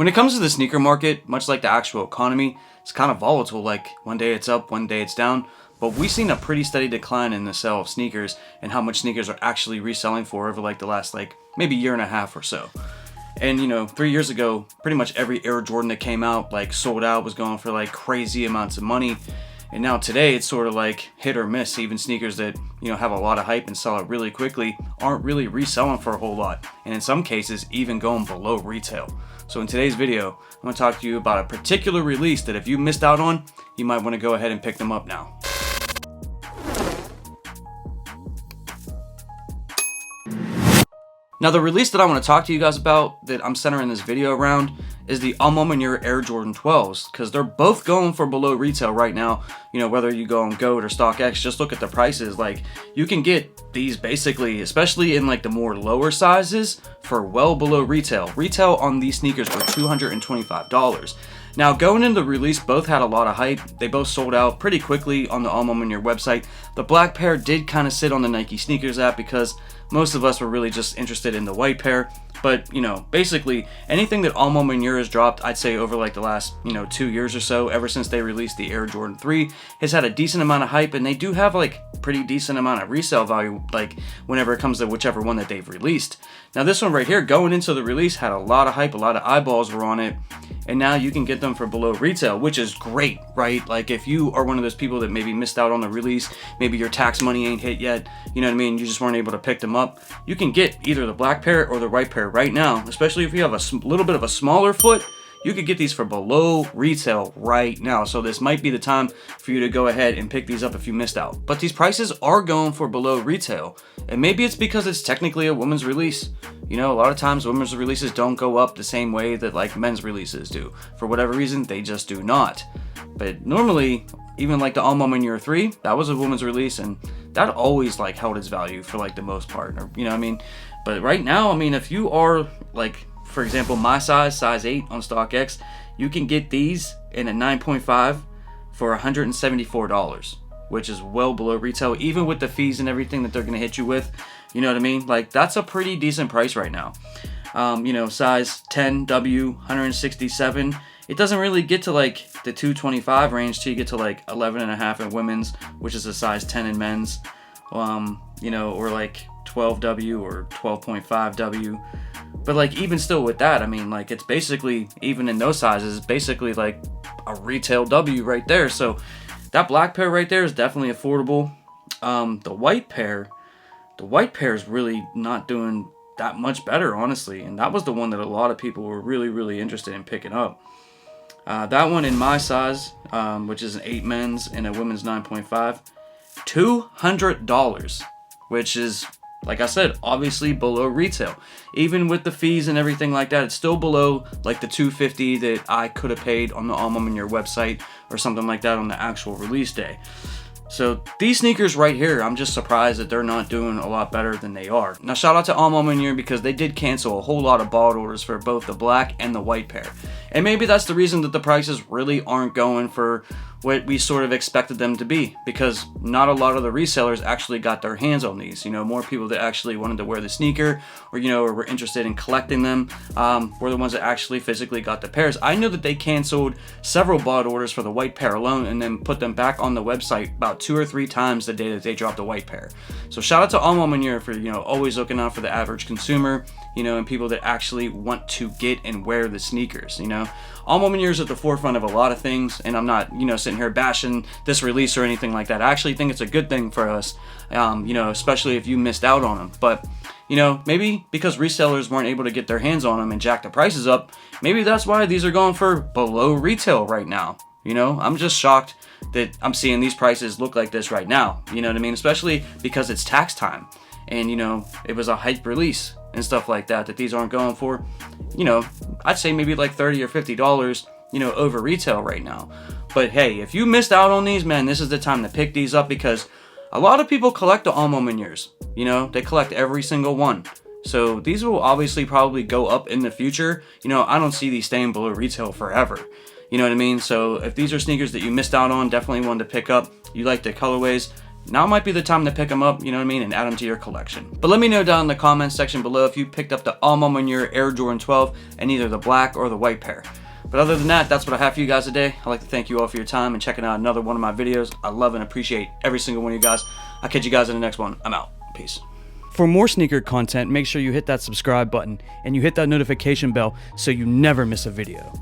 When it comes to the sneaker market, much like the actual economy, it's kind of volatile. Like one day it's up, one day it's down. But we've seen a pretty steady decline in the sale of sneakers and how much sneakers are actually reselling for over like the last maybe year and a half or so. And 3 years ago, pretty much every Air Jordan that came out sold out, was going for crazy amounts of money. And now today it's sort of hit or miss. Even sneakers that have a lot of hype and sell out really quickly aren't really reselling for a whole lot, and in some cases even going below retail. So in today's video, I'm going to talk to you about a particular release that if you missed out on, you might want to go ahead and pick them up now. Now the release that I want to talk to you guys about, that I'm centering this video around, is the Maniere Air Jordan 12s, because they're both going for below retail right now. Whether you go on GOAT or StockX, just look at the prices. You can get these basically, especially in the more lower sizes, for well below retail. Retail on these sneakers were $225. Now, going into the release, both had a lot of hype. They both sold out pretty quickly on the Maniere website. The black pair did kind of sit on the Nike sneakers app because most of us were really just interested in the white pair. But, basically anything that Maniere has dropped, I'd say over the last, 2 years or so, ever since they released the Air Jordan 3, has had a decent amount of hype, and they do have pretty decent amount of resale value, whenever it comes to whichever one that they've released. Now this one right here, going into the release, had a lot of hype, a lot of eyeballs were on it, and now you can get them for below retail, which is great, right? If you are one of those people that maybe missed out on the release, maybe your tax money ain't hit yet, you know what I mean, you just weren't able to pick them up, you can get either the black pair or the white pair right now. Especially if you have a little bit of a smaller foot, you could get these for below retail right now. So this might be the time for you to go ahead and pick these up if you missed out. But these prices are going for below retail, and maybe it's because it's technically a women's release. A lot of times women's releases don't go up the same way that men's releases do. For whatever reason, they just do not. But normally, even the Maniere 3, that was a women's release, and that always held its value for the most part, or what I mean. But right now, if you are for example, my size 8 on StockX, you can get these in a 9.5 for $174, which is well below retail, even with the fees and everything that they're going to hit you with. You know what I mean? That's a pretty decent price right now. Size 10W, 167. It doesn't really get to the 225 range till you get to 11.5 in women's, which is a size 10 in men's, or 12W or 12.5W. But even still with that, it's basically, even in those sizes, basically a retail W right there. So that black pair right there is definitely affordable. The white pair is really not doing that much better, honestly, and that was the one that a lot of people were really interested in picking up. That one in my size, which is an 8 men's and a women's 9.5, $200, which is, like I said, obviously below retail. Even with the fees and everything like that, it's still below the $250 that I could have paid on the Maniere website or something like that on the actual release day. So these sneakers right here, I'm just surprised that they're not doing a lot better than they are. Now shout out to Maniere, because they did cancel a whole lot of bought orders for both the black and the white pair. And maybe that's the reason that the prices really aren't going for what we sort of expected them to be, because not a lot of the resellers actually got their hands on these. More people that actually wanted to wear the sneaker, or were interested in collecting them, were the ones that actually physically got the pairs. I know that they canceled several bought orders for the white pair alone, and then put them back on the website about 2 or 3 times the day that they dropped the white pair. So shout out to Maniere for always looking out for the average consumer, and people that actually want to get and wear the sneakers. Maniere is at the forefront of a lot of things, and I'm not sitting here bashing this release or anything like that. I actually think it's a good thing for us, especially if you missed out on them. But maybe because resellers weren't able to get their hands on them and jack the prices up, maybe that's why these are going for below retail right now. I'm just shocked that I'm seeing these prices look like this right now. You know what I mean? Especially because it's tax time, and it was a hype release and stuff like that these aren't going for, I'd say maybe $30 or $50, over retail right now. But hey, if you missed out on these, man, this is the time to pick these up, because a lot of people collect the Manieres. They collect every single one. So these will obviously probably go up in the future. I don't see these staying below retail forever. You know what I mean? So if these are sneakers that you missed out on, definitely one to pick up. You like the colorways, now might be the time to pick them up, you know what I mean, and add them to your collection. But let me know down in the comments section below if you picked up the Maniere Air Jordan 12 and either the black or the white pair. But other than that, that's what I have for you guys today. I'd like to thank you all for your time and checking out another one of my videos. I love and appreciate every single one of you guys. I'll catch you guys in the next one. I'm out. Peace. For more sneaker content, make sure you hit that subscribe button and you hit that notification bell so you never miss a video.